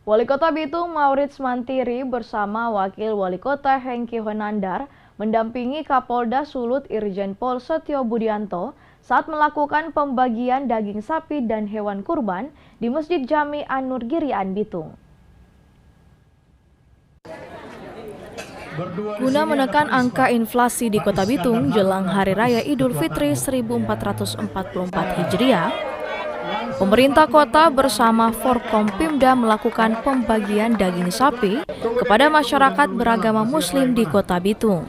Wali Kota Bitung Maurits Mantiri bersama Wakil Wali Kota Hengki Honandar mendampingi Kapolda Sulut Irjen Pol Setio Budianto saat melakukan pembagian daging sapi dan hewan kurban di Masjid Jami An-Nur Girian Bitung. Guna menekan angka inflasi di Kota Bitung jelang Hari Raya Idul Fitri 1444 Hijriah, pemerintah kota bersama Forkompimda melakukan pembagian daging sapi kepada masyarakat beragama Muslim di Kota Bitung.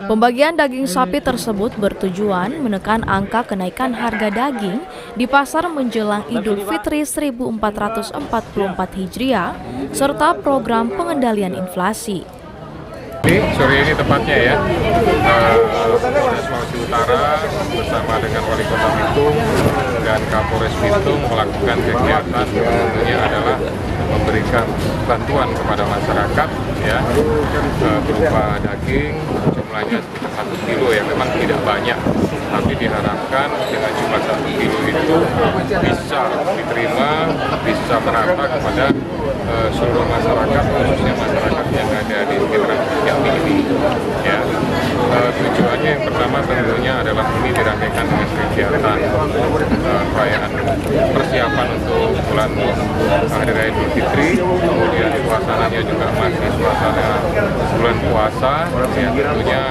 Pembagian daging sapi tersebut bertujuan menekan angka kenaikan harga daging di pasar menjelang Idul Fitri 1444 Hijriah serta program pengendalian inflasi. Sore ini tepatnya ya, Polres Sulawesi Utara bersama dengan Wali Kota Bitung dan Kapolres Bitung melakukan kegiatan tentunya adalah memberikan bantuan kepada masyarakat ya, berupa daging jumlahnya sekitar 1 kilo ya, memang tidak banyak, tapi diharapkan dengan jumlah 1 kilo itu bisa diterima, bisa merata kepada seluruh masyarakat, khususnya masyarakat yang ada di sekitaran Jami ini. Ya, tujuannya yang pertama tentunya adalah ini dirangkaikan dengan kegiatan perayaan persiapan untuk bulan Hari Raya Idul Fitri, kemudian suasananya juga masih suasana bulan puasa, yang tentunya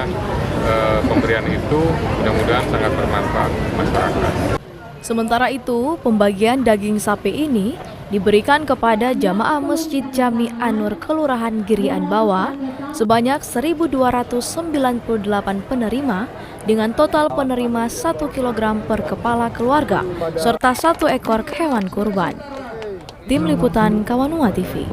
pemberian itu mudah-mudahan sangat bermanfaat masyarakat. Sementara itu, pembagian daging sapi ini diberikan kepada jamaah Masjid Jami An-Nur Kelurahan Girian Bawah sebanyak 1.298 penerima dengan total penerima 1 kg per kepala keluarga serta 1 ekor hewan kurban. Tim Liputan Kawanua TV.